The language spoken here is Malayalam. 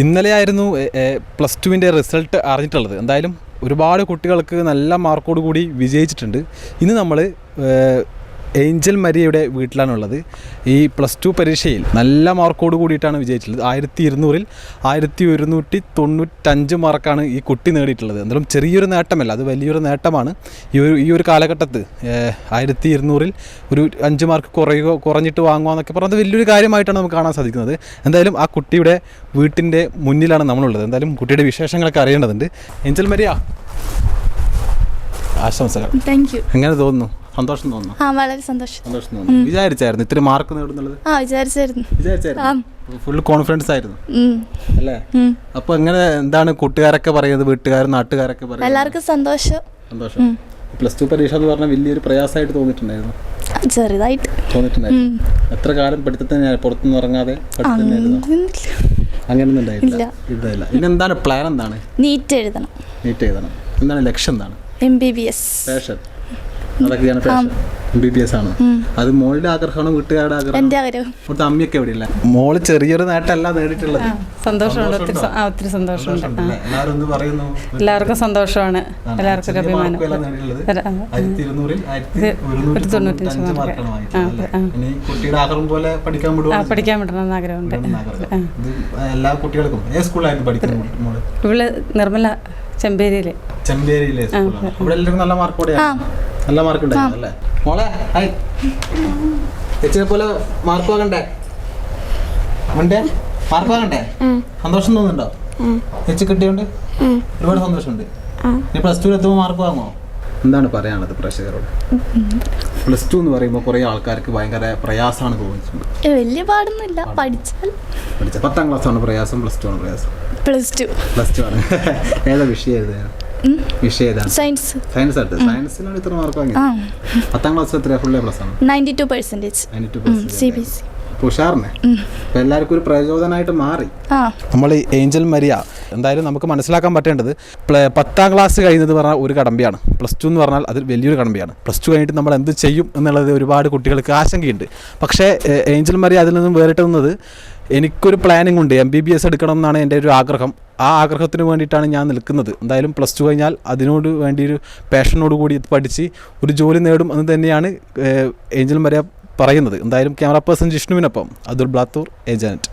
ഇന്നലെയായിരുന്നു +2 റിസൾട്ട് അറിഞ്ഞിട്ടുള്ളത്. എന്തായാലും ഒരുപാട് കുട്ടികൾക്ക് നല്ല മാർക്കോട് കൂടി വിജയിച്ചിട്ടുണ്ട്. ഇന്ന് നമ്മൾ ഏഞ്ചൽ മരിയയുടെ വീട്ടിലാണുള്ളത്. ഈ +2 പരീക്ഷയിൽ നല്ല മാർക്കോട് കൂടിയിട്ടാണ് വിജയിച്ചിട്ടുള്ളത്. 1200-ൽ 1195 മാർക്കാണ് ഈ കുട്ടി നേടിയിട്ടുള്ളത്. എന്തായാലും ചെറിയൊരു നേട്ടമല്ല, അത് വലിയൊരു നേട്ടമാണ്. ഈ ഒരു കാലഘട്ടത്ത് 1200-ൽ ഒരു 5 മാർക്ക് കുറഞ്ഞിട്ട് വാങ്ങുക എന്നൊക്കെ പറഞ്ഞത് വലിയൊരു കാര്യമായിട്ടാണ് നമുക്ക് കാണാൻ സാധിക്കുന്നത്. എന്തായാലും ആ കുട്ടിയുടെ വീട്ടിൻ്റെ മുന്നിലാണ് നമ്മളുള്ളത്. എന്തായാലും കുട്ടിയുടെ വിശേഷങ്ങളൊക്കെ അറിയേണ്ടതുണ്ട്. ഏഞ്ചൽ മരിയ, ആശംസകൾ. Thank you. എങ്ങനെ തോന്നുന്നു? സന്തോഷം തോന്നുന്നു? വളരെ സന്തോഷം തോന്നുന്നു. വിചാരിച്ചായിരുന്നു ഇത്ര മാർക്ക് നേടുന്നുള്ളത്? വിചാരിച്ചായിരുന്നു. ഫുൾ കോൺഫിഡൻസ് ആയിരുന്നു അല്ലേ? അപ്പൊ എങ്ങനെ, എന്താണ് കൂട്ടുകാരൊക്കെ പറയുന്നത്, വീട്ടുകാരും നാട്ടുകാരൊക്കെ പറയുന്നത്? എല്ലാവർക്കും സന്തോഷം. +2 പരീക്ഷ എന്ന് പറഞ്ഞാൽ വലിയൊരു പ്രയാസമായിട്ട് തോന്നിയിട്ടുണ്ടായിരുന്നു? ചെറുതായിട്ട് തോന്നിയിട്ടുണ്ടായിരുന്നു. എത്ര കാലം പഠിത്തത്തിന് പുറത്തുനിന്ന് ഇറങ്ങാതെ അങ്ങനെയൊന്നും ഉണ്ടായിട്ടില്ല. ഇനി എന്താണ് പ്ലാൻ? എന്താണ്? നീറ്റ് എഴുതണം. എന്താണ് ലക്ഷ്യം? എന്താണ്? MBBS. പാഷൻ, അതൊക്കെയാണ് പാഷൻ. MBBS ആണ്. അത് മോളുടെ ആഗ്രഹമാണോ വീട്ടുകാരുടെ ആഗ്രഹം? എൻ്റെ ആഗ്രഹം. ഇവിടുത്തെ അമ്മയൊക്കെ എവിടെയില്ല? മോള് ചെറിയൊരു നേട്ടമല്ല നേടിയിട്ടുള്ളത്. സന്തോഷമുണ്ട്, ഒത്തിരി സന്തോഷമുണ്ട്. എല്ലാവർക്കും സന്തോഷമാണ്. എല്ലാവർക്കും ഒരു അഭിമാനം. 1200-ൽ 1195 മാർക്കാണ് വാങ്ങിച്ചത്. കുട്ടിയുടെ ആഗ്രഹം പോലെ പഠിക്കാൻ വിടണമെന്ന് ആഗ്രഹമുണ്ട് എല്ലാ കുട്ടികൾക്കും. ഏത് സ്കൂളിലായിരുന്നു പഠിക്കുന്നത്? ഇവള് നിർമ്മല ചെമ്പേരിയിലെ സ്കൂളാണ്. അവിടെ എല്ലാവർക്കും നല്ല മാർക്കോടെയാണ്. നല്ല മാർക്ക് ഉണ്ടായിരുന്നു അല്ലേ മോളെ? ഹായ്. ചേച്ചിയെ പോലെ മാർക്ക് വാങ്ങണ്ടേ? മാർക്ക് വാങ്ങണ്ടേ? സന്തോഷം തോന്നുന്നുണ്ടോ? ചേച്ചി കിട്ടിയോണ്ട് ഒരുപാട് സന്തോഷമുണ്ട്. നീ +2 എത്തുമ്പോൾ മാർക്ക് വാങ്ങുമോ? എന്താണ് പറയാനുള്ളത് പ്രേക്ഷകരോട്? +2 എന്ന് പറയുമ്പോൾ കുറേ ആൾക്കാർക്ക് ഭയങ്കര പ്രയാസമാണ് തോന്നിയിട്ടുണ്ട്. വലിയ പാടൊന്നുമില്ല, പഠിച്ചാൽ. 10ാം ക്ലാസ്സാണ് പ്രയാസം, +2 ആണ് പ്രയാസം? +2 ആണ്. ഏതാ വിഷയം? സയൻസ് എടുത്ത്. സയൻസിലാണ് ഇത്ര മാർക്ക് വാങ്ങിയത്. 10ാം ക്ലാസ്സിൽ എത്ര? ഫുൾ A+ ആണ്. 92%. CBSE. ഉഷാറിനെ എല്ലാവർക്കും ഒരു പ്രചോദനമായിട്ട് മാറി നമ്മൾ ഈ ഏഞ്ചൽ മരിയ. എന്തായാലും നമുക്ക് മനസ്സിലാക്കാൻ പറ്റേണ്ടത് 10ാം ക്ലാസ് കഴിയുന്നത് പറഞ്ഞാൽ ഒരു കടമ്പയാണ്. +2 എന്ന് പറഞ്ഞാൽ അത് വലിയൊരു കടമ്പയാണ്. +2 കഴിഞ്ഞിട്ട് നമ്മൾ എന്ത് ചെയ്യും എന്നുള്ളത് ഒരുപാട് കുട്ടികൾക്ക് ആശങ്കയുണ്ട്. പക്ഷേ ഏഞ്ചൽ മരിയ അതിൽ നിന്നും വേറിട്ട് നിന്നത്, എനിക്കൊരു പ്ലാനിങ് ഉണ്ട്, MBBS എടുക്കണം എന്നാണ് എൻ്റെ ഒരു ആഗ്രഹം. ആ ആഗ്രഹത്തിന് വേണ്ടിയിട്ടാണ് ഞാൻ നിൽക്കുന്നത്. എന്തായാലും +2 കഴിഞ്ഞാൽ അതിനോട് വേണ്ടിയൊരു പാഷനോട് കൂടി പഠിച്ച് ഒരു ജോലി നേടും എന്ന് തന്നെയാണ് ഏഞ്ചൽ മരിയ പറയുന്നത്. എന്തായാലും ക്യാമറ പേഴ്സൺ ജിഷ്ണുവിനൊപ്പം അതുൽ ബ്ലാത്തൂർ, ഏജന്റ്.